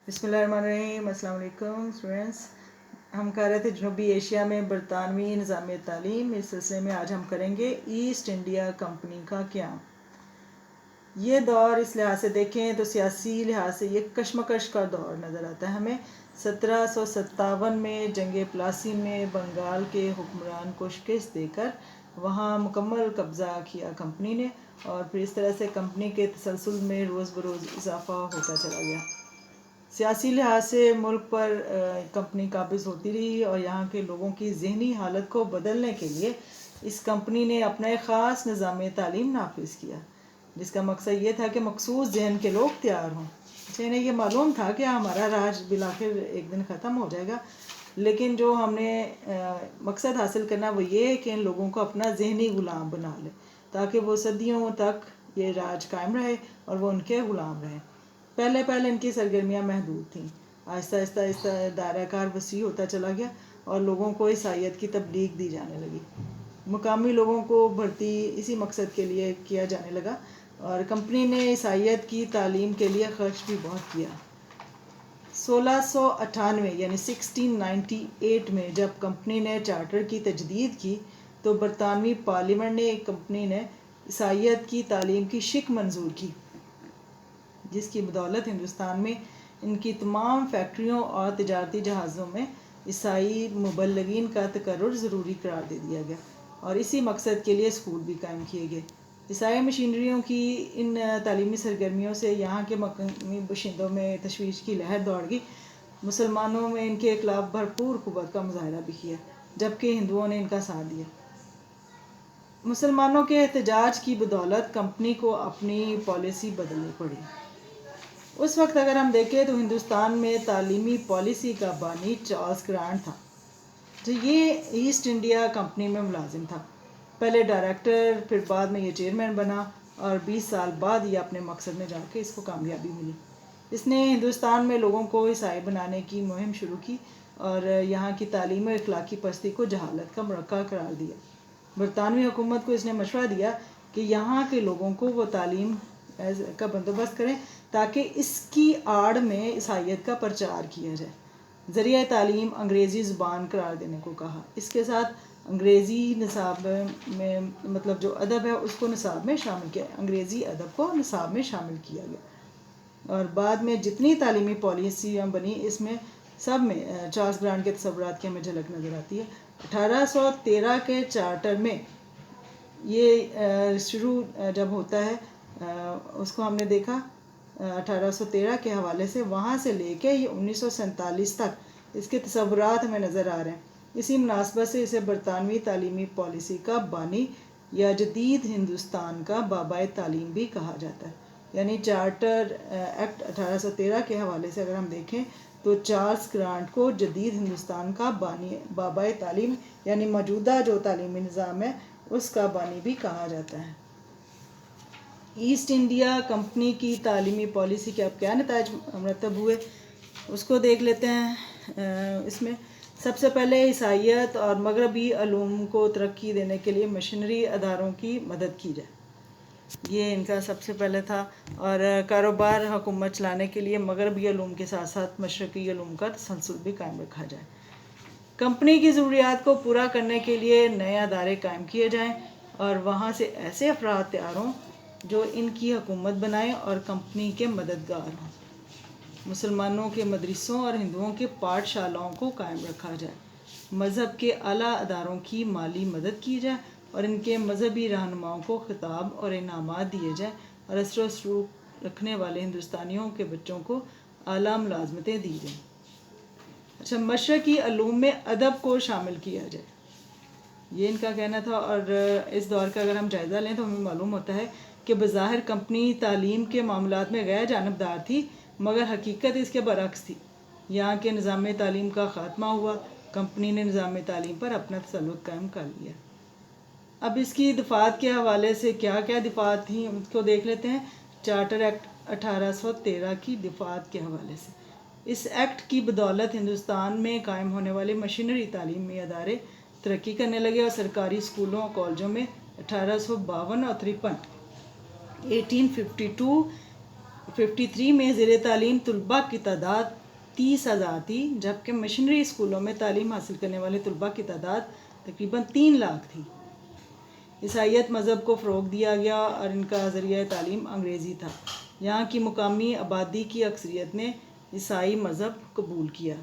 बिस्मिल्लाहिर्रहमानिर्रहीम। अस्सलाम वालेकुम स्टूडेंट्स। हम कर रहे थे जनूबी एशिया में बरतानवी निज़ाम तालीम। इस सिलसिले में आज हम करेंगे ईस्ट इंडिया कंपनी का क़याम। ये दौर इस लिहाज से देखें तो सियासी लिहाज से ये कशमकश का दौर नज़र आता है हमें। 1757 में जंग प्लासी में बंगाल के हुक्मरान को शिकस्त देकर वहाँ मुकम्मल कब्ज़ा किया कंपनी ने, और फिर इस तरह से कंपनी के तसलसल में रोज़ बरोज़ इजाफ़ा होता चला गया। सियासी लिहाज से मुल्क पर कंपनी काबिज़ होती रही और यहाँ के लोगों की ज़हनी हालत को बदलने के लिए इस कंपनी ने अपना एक ख़ास निज़ाम तालीम नाफिज किया, जिसका मकसद ये था कि मखसूस जहन के लोग तैयार हों। इन्हें ये मालूम था कि हमारा राज बिलाखिर एक दिन ख़त्म हो जाएगा, लेकिन जो हमने मकसद हासिल करना वो ये है कि इन लोगों को अपना जहनी ग़ुलाम बना ले, ताकि वो सदियों तक ये राज कायम रहे और वो उनके ग़ुलाम रहें। पहले इनकी सरगर्मियाँ महदूद थीं। आहिस्ता आहिस्ता दायरा कार वसी होता चला गया और लोगों को ईसाईयत की तबलीग दी जाने लगी। मुकामी लोगों को भर्ती इसी मकसद के लिए किया जाने लगा और कंपनी ने ईसाईयत की तालीम के लिए खर्च भी बहुत किया। 1698 यानी 1698 में जब कंपनी ने चार्टर की तजदीद की तो बरतानवी पार्लियामेंट ने कंपनी ने ईसाईयत की तालीम की शिक मंजूर की, जिसकी बदौलत हिंदुस्तान में इनकी तमाम फैक्ट्रियों और तजारती जहाज़ों में ईसाई मुबल्लिगीन का तकर्रुर ज़रूरी करार दे दिया गया और इसी मकसद के लिए स्कूल भी कायम किए गए। ईसाई मशीनरियों की इन तालीमी सरगर्मियों से यहाँ के मकामी बशिंदों में तशवीश की लहर दौड़ गई। मुसलमानों में इनके खिलाफ भरपूर क़ुव्वत का मुजाहरा भी किया, जबकि हिंदुओं ने इनका साथ दिया। मुसलमानों के एहतजाज की बदौलत कंपनी को अपनी पॉलिसी बदलनी पड़ी। उस वक्त अगर हम देखें तो हिंदुस्तान में तालीमी पॉलिसी का बानी चार्ल्स ग्रांट था, जो ये ईस्ट इंडिया कंपनी में मुलाजिम था। पहले डायरेक्टर, फिर बाद में ये चेयरमैन बना और 20 साल बाद ये अपने मकसद में जाके इसको कामयाबी मिली। इसने हिंदुस्तान में लोगों को ईसाई बनाने की मुहिम शुरू की और यहाँ की तालीम और इखलाकी पस्ती को जहालत का मरक़ा करार दिया। बरतानवी हुकूमत को इसने मशवरा दिया कि यहाँ के लोगों को वो तालीम का बंदोबस्त करें ताकि इसकी आड़ में ईसाईयत का प्रचार किया जाए। ज़रिया तालीम अंग्रेज़ी ज़ुबान करार देने को कहा। इसके साथ अंग्रेज़ी निसाब में मतलब जो अदब है उसको निसाब में शामिल किया, अंग्रेज़ी अदब को निसाब में शामिल किया गया। और बाद में जितनी तालीमी पॉलिसियाँ बनी इसमें सब में चार्ल्स ग्रांट के तसव्वुरात की हमें झलक नज़र आती है। 1813 के चार्टर में ये शुरू जब होता है उसको हमने देखा 1813 के हवाले से, वहाँ से लेके ये 1947 तक इसके तसव्वुरात हमें नज़र आ रहे हैं। इसी मुनासबत से इसे बरतानवी तालीमी पॉलिसी का बानी या जदीद हिंदुस्तान का बाबाए तालीम भी कहा जाता है। यानी चार्टर एक्ट 1813 के हवाले से अगर हम देखें तो चार्ल्स ग्रांट को जदीद हिंदुस्तान का बानी, बाबाए तालीम यानी मौजूदा जो तालीमी निज़ाम है उसका बानी भी कहा जाता है। ईस्ट इंडिया कंपनी की तालीमी पॉलिसी के अब क्या नताइज मरतब हुए उसको देख लेते हैं। इसमें सबसे पहले ईसाईयत और मगरबी अलूम को तरक्की देने के लिए मिशनरी अदारों की मदद की जाए, ये इनका सबसे पहले था। और कारोबार हुकूमत चलाने के लिए मगरबी अलूम के साथ साथ मशरक़ी अलूम का तसलसल भी कायम रखा जाए। कंपनी की ज़रूरियात को पूरा करने के लिए नए अदारे कायम किए जाएँ और वहाँ से ऐसे अफराद तैयार हों जो इनकी हुकूमत बनाएं और कंपनी के मददगार हों। मुसलमानों के मदरसों और हिंदुओं के पाठशालाओं को कायम रखा जाए। मज़हब के आला अदारों की माली मदद की जाए और इनके मजहबी रहनुमाओं को खिताब और इनामात दिए जाए और असर व सलूक रखने वाले हिंदुस्तानियों के बच्चों को आला मुलाजमतें दी जाएँ। अच्छा, मशरक़ी अलूम में अदब को शामिल किया जाए, ये इनका कहना था। और इस दौर का अगर हम जायज़ा लें तो हमें मालूम होता है कि बज़ाहिर कंपनी तालीम के मामलात में गैर जानबदार थी, मगर हकीकत इसके बरक्स थी। यहाँ के निज़ाम तालीम का ख़ात्मा हुआ, कंपनी ने निज़ाम तालीम पर अपना तसल्लुत कायम कर लिया। अब इसकी दफ़ात के हवाले से क्या क्या दफ़ात थी उसको देख लेते हैं। चार्टर एक्ट 1813 की दफ़ात के हवाले से, इस एक्ट की बदौलत हिंदुस्तान में कायम होने वाले मशीनरी तालीमी अदारे तरक्की करने लगे और सरकारी स्कूलों और कॉलेजों में 1852 और 53 1852 53 میں زیر تعلیم طلباء کی تعداد 30,000 تھی، جبکہ مشنری اسکولوں میں تعلیم حاصل کرنے والے طلباء کی تعداد تقریباً 3 لاکھ تھی۔ عیسائیت مذہب کو فروغ دیا گیا اور ان کا ذریعہ تعلیم انگریزی تھا۔ یہاں کی مقامی آبادی کی اکثریت نے عیسائی مذہب قبول کیا۔